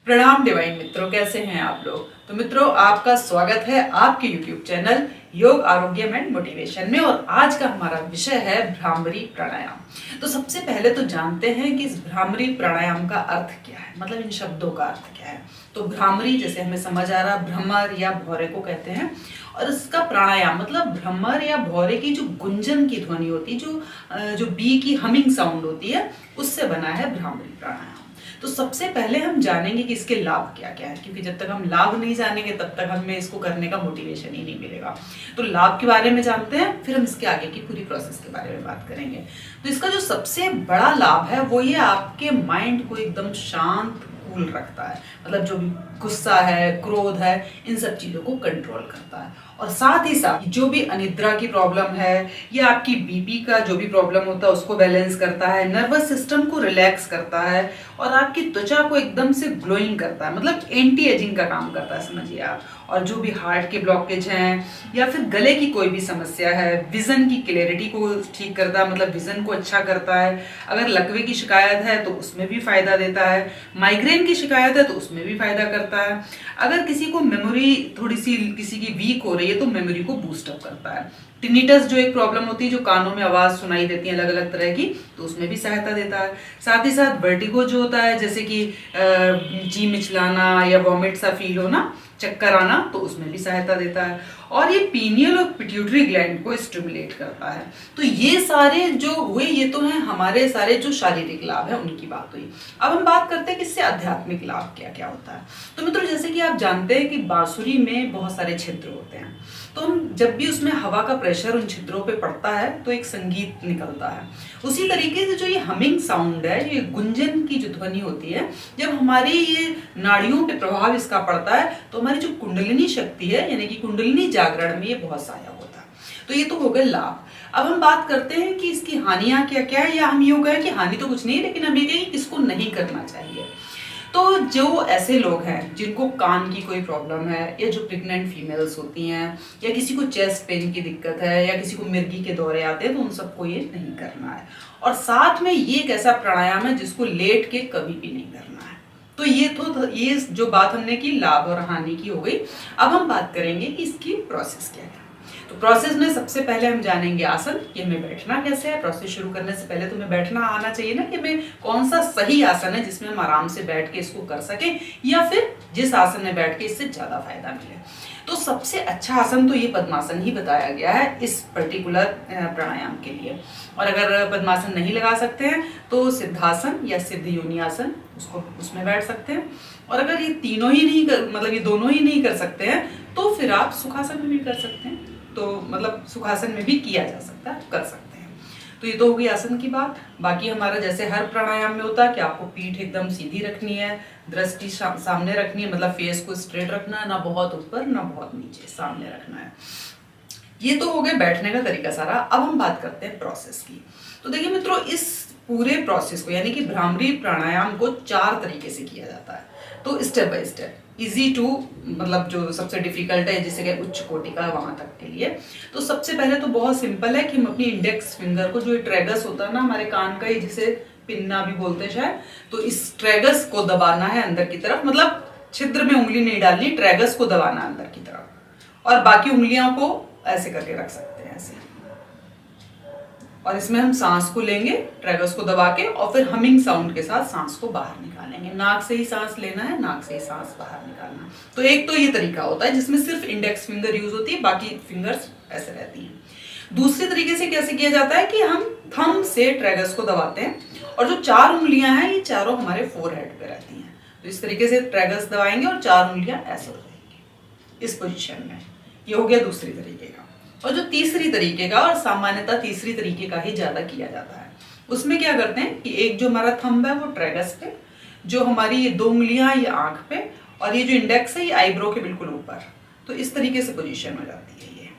प्रणाम डिवाइन मित्रों, कैसे हैं आप लोग। तो मित्रों, आपका स्वागत है आपके YouTube चैनल योग आरोग्यम एंड मोटिवेशन में। और आज का हमारा विषय है भ्रामरी प्राणायाम। तो सबसे पहले तो जानते हैं कि इस भ्रामरी प्राणायाम का अर्थ क्या है, मतलब इन शब्दों का अर्थ क्या है। तो भ्रामरी जैसे हमें समझ आ रहा, भ्रमर या भौरे को कहते हैं। और इसका प्राणायाम मतलब भ्रमर या भौरे की जो गुंजन की ध्वनि होती है, जो बी की हमिंग साउंड होती है, उससे बना है भ्रामरी प्राणायाम। तो सबसे पहले हम जानेंगे कि इसके लाभ क्या क्या है, क्योंकि जब तक हम लाभ नहीं जानेंगे तब तक हमें इसको करने का मोटिवेशन ही नहीं मिलेगा। तो लाभ के बारे में जानते हैं, फिर हम इसके आगे की पूरी प्रोसेस के बारे में बात करेंगे। तो इसका जो सबसे बड़ा लाभ है वो ये आपके माइंड को एकदम शांत कूल रखता है। मतलब जो भी गुस्सा है, क्रोध है, इन सब चीजों को कंट्रोल करता है। और साथ ही साथ जो भी अनिद्रा की प्रॉब्लम है या आपकी बीपी का जो भी प्रॉब्लम होता है उसको बैलेंस करता है, नर्वस सिस्टम को रिलैक्स करता है और आपकी त्वचा को एकदम से ग्लोइंग करता है। मतलब एंटी एजिंग का काम करता है, समझिए आप। और जो भी हार्ट के ब्लॉकेज हैं या फिर गले की कोई भी समस्या है, विजन की क्लैरिटी को ठीक करता है, मतलब विजन को अच्छा करता है। अगर लकवे की शिकायत है तो उसमें भी फायदा देता है। माइग्रेन की शिकायत है तो उसमें भी फायदा करता है। अगर किसी को मेमोरी थोड़ी सी किसी की वीक हो रही है तो मेमोरी को बूस्ट अप करता है। टिनिटस जो एक प्रॉब्लम होती है, जो कानों में आवाज सुनाई देती है अलग अलग तरह की, तो उसमें भी सहायता देता है। साथ ही साथ वर्टिगो जो होता है, जैसे कि जी मिचलाना या वॉमिट सा फील होना, चक्कर आना, तो उसमें भी सहायता देता है। और ये पीनियल और पिट्यूटरी ग्लैंड को स्टिमुलेट करता है। तो ये सारे जो हुए, ये तो हैं हमारे सारे जो शारीरिक लाभ है उनकी बात हुई। अब हम बात करते हैं कि इससे आध्यात्मिक लाभ क्या क्या होता है। तो मित्रों, जैसे कि आप जानते हैं कि बांसुरी में बहुत सारे छिद्र होते हैं। तो हम जब भी उसमें हवा का प्रेशर उन छिद्रों पे पड़ता है तो एक संगीत निकलता है। उसी तरीके से जो ये हमिंग साउंड है, ये गुंजन की जो ध्वनि होती है, जब हमारी ये नाड़ियों पे प्रभाव इसका पड़ता है तो हमारी जो कुंडलिनी शक्ति है, यानी कि कुंडलिनी जागरण में ये बहुत सहायक होता है। तो ये तो हो गए लाभ। अब हम बात करते हैं कि इसकी हानियां क्या क्या है, या हम यूं कहें कि हानि तो कुछ नहीं है, लेकिन हम ये कहें कि इसको नहीं करना चाहिए। तो जो ऐसे लोग हैं जिनको कान की कोई प्रॉब्लम है, या जो प्रेग्नेंट फीमेल्स होती हैं, या किसी को चेस्ट पेन की दिक्कत है, या किसी को मिर्गी के दौरे आते हैं, तो उन सबको ये नहीं करना है। और साथ में ये एक ऐसा प्राणायाम है जिसको लेट के कभी भी नहीं करना है। तो ये जो बात हमने की लाभ और हानि की हो गई। अब हम बात करेंगे कि इसकी प्रोसेस क्या है। तो प्रोसेस में सबसे पहले हम जानेंगे आसन, कि हमें बैठना कैसे है। प्रोसेस शुरू करने से पहले तो हमें बैठना आना चाहिए ना, कि हमें कौन सा सही आसन है जिसमें हम आराम से बैठ के इसको कर सकें, या फिर जिस आसन में बैठ के इससे ज्यादा फायदा मिले। तो सबसे अच्छा आसन तो ये पद्मासन ही बताया गया है इस पर्टिकुलर प्राणायाम के लिए। और अगर पद्मासन नहीं लगा सकते हैं तो सिद्धासन या सिद्ध योनि आसन, उसमें बैठ सकते हैं। और अगर ये तीनों ही नहीं मतलब ये दोनों ही नहीं कर सकते हैं तो फिर आप सुखासन में भी कर सकते हैं। तो मतलब सुखासन में भी किया जा सकता है, कर सकते हैं। तो ये तो हो गई आसन की बात। बाकी हमारा जैसे हर प्राणायाम में होता है कि आपको पीठ एकदम सीधी रखनी है, दृष्टि सामने रखनी है, मतलब फेस को स्ट्रेट रखना है, ना बहुत ऊपर ना बहुत नीचे, सामने रखना है। ये तो हो गए बैठने का तरीका सारा। अब हम बात करते हैं प्रोसेस की। तो देखिए मित्रों, इस पूरे प्रोसेस को यानी कि भ्रामरी प्राणायाम को 4 तरीके से किया जाता है। तो step by step, easy to मतलब जो सबसे डिफिकल्ट है, जिसे कि उच्च कोटि का, वहां तक के लिए। तो सबसे पहले तो बहुत सिंपल है कि हम अपनी इंडेक्स फिंगर को, जो ट्रेगस होता है ना हमारे कान का, जिसे पिन्ना भी बोलते हैं शायद, तो इस ट्रेगस को दबाना है अंदर की तरफ। मतलब छिद्र में उंगली नहीं डालनी, ट्रेगस को दबाना अंदर की तरफ, और बाकी उंगलियों को ऐसे करके रख सकते हैं, ऐसे। और इसमें हम सांस को लेंगे ट्रेगस को दबा के, और फिर हमिंग साउंड के साथ सांस को बाहर निकालेंगे। नाक से ही सांस लेना है, नाक से ही सांस बाहर निकालना। तो एक तो ये तरीका होता है जिसमें सिर्फ इंडेक्स फिंगर यूज होती है, बाकी फिंगर्स ऐसे रहती हैं। दूसरे तरीके से कैसे किया जाता है कि हम थंब से ट्रेगस को दबाते हैं, और जो 4 उंगलियां हैं ये चारों हमारे फोरहेड पे रहती हैं। तो इस तरीके से ट्रेगस दबाएंगे और 4 उंगलियां ऐसे हो जाएंगी इस पोजिशन में। ये हो गया दूसरी तरीके का। और जो तीसरी तरीके का, और सामान्यतः तीसरी तरीके का ही ज्यादा किया जाता है, उसमें क्या करते हैं कि एक जो हमारा थंब है वो ट्रेगस पे, जो हमारी ये 2 उंगलियां ये आंख पे, और ये जो इंडेक्स है ये आईब्रो के बिल्कुल ऊपर। तो इस तरीके से पोजीशन हो जाती है ये।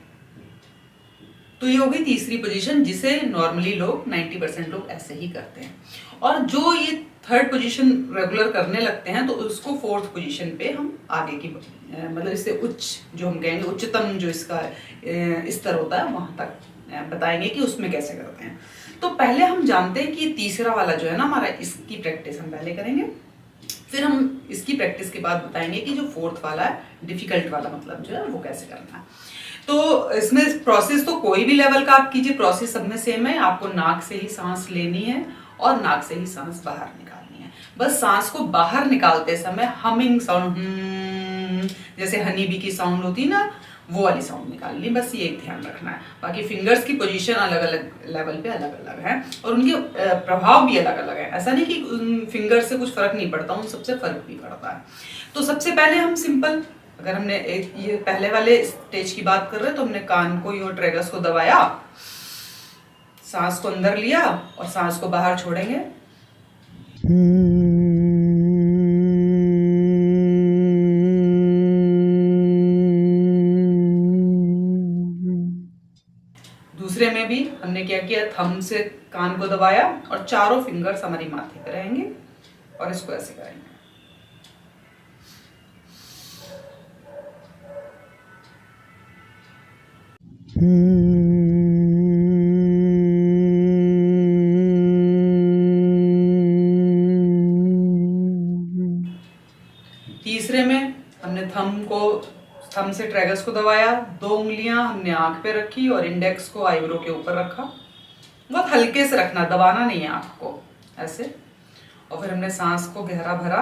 तो ये हो गई तीसरी पोजीशन, जिसे नॉर्मली लोग 90% लोग ऐसे ही करते हैं। और जो ये थर्ड पोजीशन रेगुलर करने लगते हैं तो उसको फोर्थ पोजीशन पे हम आगे की मतलब इससे उच्च, जो हम कहेंगे उच्चतम जो इसका स्तर होता है, वहां तक बताएंगे कि उसमें कैसे करते हैं। तो पहले हम जानते हैं कि तीसरा वाला जो है ना हमारा, इसकी प्रैक्टिस हम पहले करेंगे। फिर हम इसकी प्रैक्टिस के बाद बताएंगे कि जो फोर्थ वाला है डिफिकल्ट वाला मतलब जो है वो कैसे करना है। तो इसमें प्रोसेस तो कोई भी लेवल का आप कीजिए, प्रोसेस सब में सेम है। आपको नाक से ही सांस लेनी है और नाक से ही सांस बाहर निकालनी है। बस सांस को बाहर निकालते समय हमिंग साउंड, जैसे हनी बी की साउंड होती है ना, वो वाली साउंड निकालनी, बस ये एक ध्यान रखना है। बाकी फिंगर्स की पोजीशन अलग अलग लेवल पे अलग अलग है और उनके प्रभाव भी अलग अलग है। ऐसा नहीं कि उन फिंगर से कुछ फर्क नहीं पड़ता, उन सबसे फर्क भी पड़ता है। तो सबसे पहले हम सिंपल, अगर हमने ये पहले वाले स्टेज की बात कर रहे हैं तो हमने कान को और ट्रेगस को दबाया, सांस को अंदर लिया और सांस को बाहर छोड़ेंगे। दूसरे में भी हमने क्या किया, थंब से कान को दबाया और चारों फिंगर्स हमारी माथे पे रहेंगे और इसको ऐसे करेंगे। तीसरे में हमने थंब से ट्रैगस को दबाया, 2 उंगलियां हमने आंख पे रखी और इंडेक्स को आईब्रो के ऊपर रखा। बहुत हल्के से रखना, दबाना नहीं है आंख को, ऐसे। और फिर हमने सांस को गहरा भरा,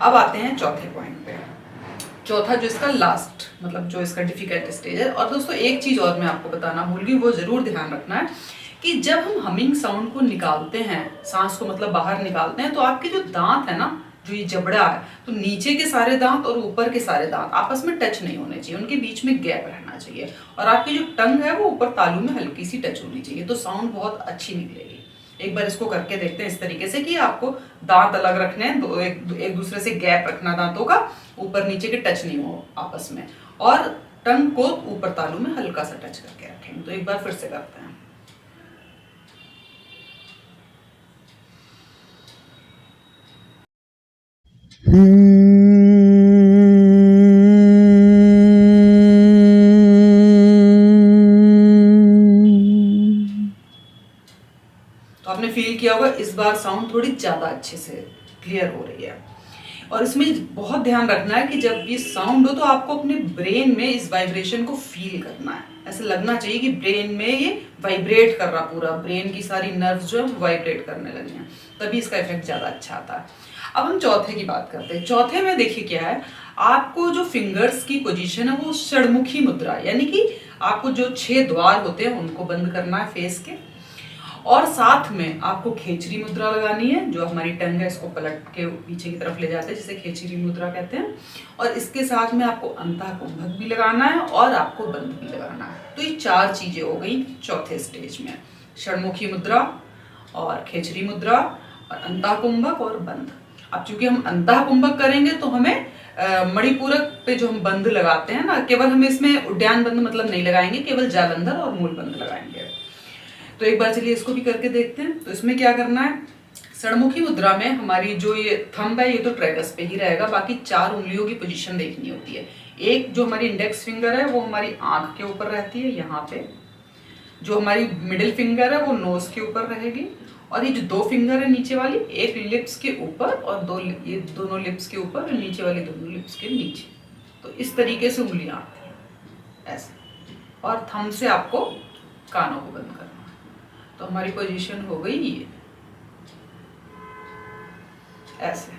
अब आते हैं चौथे पॉइंट पे। चौथा जो इसका लास्ट मतलब जो इसका डिफिकल्ट स्टेज है। और दोस्तों एक चीज और मैं आपको बताना भूल गई, वो जरूर ध्यान रखना है कि जब हम हमिंग साउंड को निकालते हैं, सांस को मतलब बाहर निकालते हैं, तो आपके जो दांत है ना, जो ये जबड़ा है, तो नीचे के सारे दांत और ऊपर के सारे दांत आपस में टच नहीं होने चाहिए, उनके बीच में गैप रहना चाहिए। और आपकी जो टंग है वो ऊपर तालू में हल्की सी टच होनी चाहिए, तो साउंड बहुत अच्छी निकलेगी। एक बार इसको करके देखते हैं इस तरीके से कि आपको दांत अलग रखने हैं, एक दूसरे से गैप रखना दांतों का, ऊपर नीचे के टच नहीं हो आपस में, और टंग को ऊपर तालू में हल्का सा टच करके रखेंगे। तो एक बार फिर से करते हैं। तो आपने फील किया होगा इस बार साउंड थोड़ी ज्यादा अच्छे से क्लियर हो रही है। और इसमें बहुत ध्यान रखना है कि जब ये साउंड हो तो आपको अपने ब्रेन में इस वाइब्रेशन को फील करना है। ऐसे लगना चाहिए कि ब्रेन में ये वाइब्रेट कर रहा, पूरा ब्रेन की सारी नर्व्स जो है वाइब्रेट करने लगी हैं, तभी इसका इफेक्ट ज्यादा अच्छा आता है। अब हम चौथे की बात करते हैं। चौथे में देखिए क्या है, आपको जो फिंगर्स की पोजीशन है वो षडमुखी मुद्रा, यानी कि आपको जो 6 द्वार होते हैं उनको बंद करना है फेस के, और साथ में आपको खेचरी मुद्रा लगानी है। जो हमारी टंग है इसको पलट के पीछे की तरफ ले जाते हैं, जिसे खेचरी मुद्रा कहते हैं। और इसके साथ में आपको अंतः कुंभक भी लगाना है और आपको बंद भी लगाना है। तो ये 4 चीजें हो गई चौथे स्टेज में, षडमुखी मुद्रा और खेचरी मुद्रा और अंतः कुंभक और बंद। अब चूंकि हम अंतः कुंभक करेंगे तो हमें मणिपूरक पे जो हम बंद लगाते हैं ना, केवल हम इसमें उद्यान बंद मतलब नहीं लगाएंगे, केवल जालंधर और मूल बंद लगाएंगे। तो एक बार चलिए इसको भी करके देखते हैं। तो इसमें क्या करना है, षडमुखी मुद्रा में हमारी जो ये थंब है ये तो ट्रैगस पे ही रहेगा, बाकी 4 उंगलियों की पोजीशन देखनी होती है। एक जो हमारी इंडेक्स फिंगर है वो हमारी आंख के ऊपर रहती है यहाँ पे, जो हमारी मिडिल फिंगर है वो नोज के ऊपर रहेगी, और ये जो 2 फिंगर है नीचे वाली, एक लिप्स के ऊपर और ये दोनों लिप्स के ऊपर और नीचे वाली दोनों लिप्स के नीचे। तो इस तरीके से उंगलियां आती हैं ऐसे, और थंब से आपको कानों को बंद करना। तो हमारी पोजीशन हो गई ये ऐसे,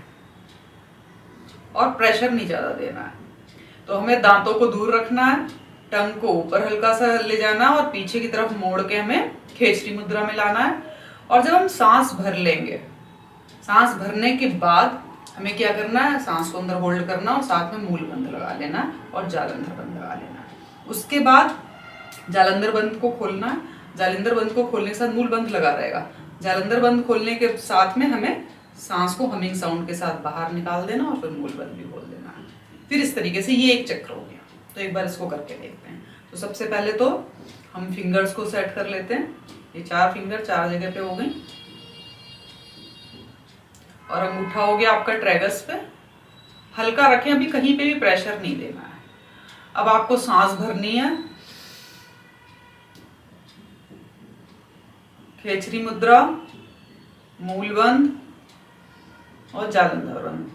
और प्रेशर नहीं ज्यादा देना है। तो हमें दांतों को दूर रखना है, टंग को ऊपर हल्का सा ले जाना और पीछे की तरफ मोड़ के हमें खेचरी मुद्रा में लाना है। और जब हम सांस भर लेंगे, सांस भरने के बाद हमें क्या करना है, सांस को अंदर होल्ड करना और साथ में मूल बंद लगा लेना और जालंधर बंद लगा लेना। उसके बाद जालंधर बंद को खोलना है, जालंधर बंद को खोलने के साथ मूल बंद लगा रहेगा। जालंधर बंद खोलने के साथ में हमें सांस को हमिंग साउंड के साथ बाहर निकाल देना और फिर मूल बंद भी खोल देना है। फिर इस तरीके से ये एक चक्र हो गया। तो एक बार इसको करके देखते हैं। तो सबसे पहले तो हम फिंगर्स को सेट कर लेते हैं। ये 4 फिंगर 4 जगह पे हो गई, और अंगूठा हो गया आपका ट्रैगस पे, हल्का रखें, अभी कहीं पे भी प्रेशर नहीं देना है। अब आपको सांस भरनी है, खेचरी मुद्रा, मूलबंध और जालंधर बंद।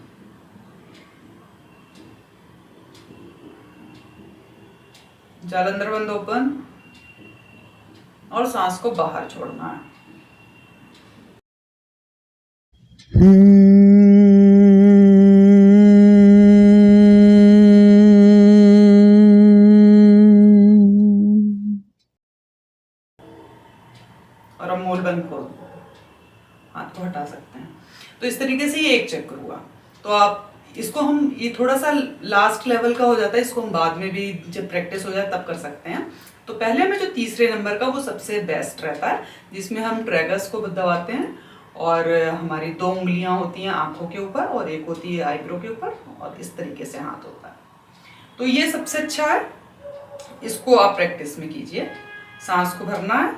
जालंधर बंद ओपन और सांस को बाहर छोड़ना है। और अब मूल बंद खोल दो, हाथ को हटा सकते हैं। तो इस तरीके से ये एक चक्र हुआ। तो आप इसको हम, ये थोड़ा सा लास्ट लेवल का हो जाता है, इसको हम बाद में भी जब प्रैक्टिस हो जाए तब कर सकते हैं। तो पहले में जो तीसरे नंबर का वो सबसे बेस्ट रहता है, जिसमें हम ट्रैगस को दबाते हैं और हमारी 2 उंगलियां होती हैं आंखों के ऊपर और एक होती है आईब्रो के ऊपर, और इस तरीके से हाथ होता है। तो ये सबसे अच्छा है, इसको आप प्रैक्टिस में कीजिए। सांस को भरना है,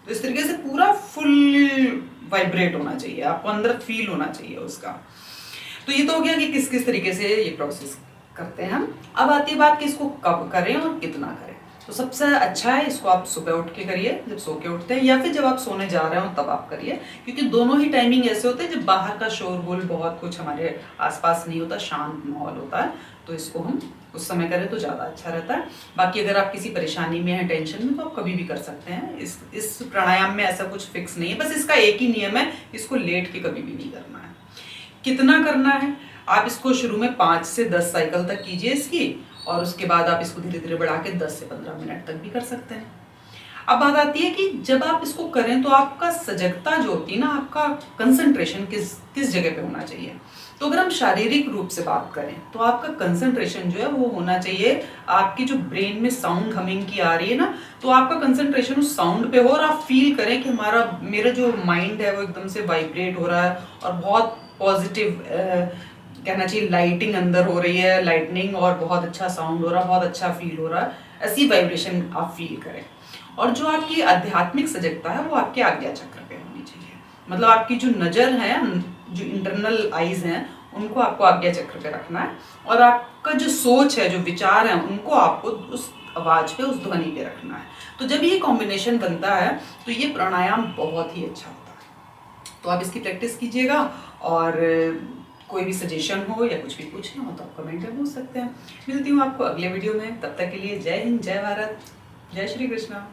तो इस तरीके से पूरा फुल वाइब्रेट होना चाहिए, आपको अंदर फील होना चाहिए उसका। तो ये तो हो गया कि किस किस तरीके से ये प्रोसेस करते हैं हम। अब आती है बात कि इसको कब करें और कितना करें। तो सबसे अच्छा है इसको आप सुबह उठ के करिए, जब सो के उठते हैं, या फिर जब आप सोने जा रहे हो तब आप करिए, क्योंकि दोनों ही टाइमिंग ऐसे होते हैं जब बाहर का शोरगुल बहुत कुछ हमारे आसपास नहीं होता, शांत माहौल होता है। तो इसको हम उस समय करें तो ज़्यादा अच्छा रहता है। बाकी अगर आप किसी परेशानी में हैं, टेंशन में, तो आप कभी भी कर सकते हैं। इस प्राणायाम में ऐसा कुछ फिक्स नहीं है, बस इसका एक ही नियम है, इसको लेट के कभी भी नहीं करना है। कितना करना है, आप इसको शुरू में 5 से 10 साइकिल तक कीजिए इसकी, और उसके बाद आप इसको धीरे धीरे बढ़ा के 10 से 15 मिनट तक भी कर सकते हैं। अब बात आती है कि जब आप इसको करें तो आपका सजगता जो होती है ना, आपका कंसंट्रेशन किस जगह पे होना चाहिए। तो अगर हम शारीरिक रूप से बात करें तो आपका कंसंट्रेशन जो है वो होना चाहिए, आपकी जो ब्रेन में साउंड हमिंग की आ रही है ना, तो आपका कंसंट्रेशन उस साउंड पे हो और आप फील करें कि मेरा जो माइंड है वो एकदम से वाइब्रेट हो रहा है और बहुत पॉजिटिव कहना चाहिए, लाइटिंग अंदर हो रही है, लाइटनिंग, और बहुत अच्छा साउंड हो रहा है, बहुत अच्छा फील हो रहा है, ऐसी वाइब्रेशन आप फील करें। और जो आपकी आध्यात्मिक सजगता है वो आपके आज्ञा चक्र पे होनी चाहिए। मतलब आपकी जो नज़र है, जो इंटरनल आईज हैं, उनको आपको आज्ञा चक्र पे रखना है, और आपका जो सोच है, जो विचार है, उनको आपको उस आवाज पे, उस ध्वनि पे रखना है। तो जब ये कॉम्बिनेशन बनता है तो ये प्राणायाम बहुत ही अच्छा होता है। तो आप इसकी प्रैक्टिस कीजिएगा, और कोई भी सजेशन हो या कुछ भी पूछना हो तो आप कमेंट में पूछ सकते हैं। मिलती हूँ आपको अगले वीडियो में, तब तक के लिए जय हिंद, जय भारत, जय श्री कृष्णा।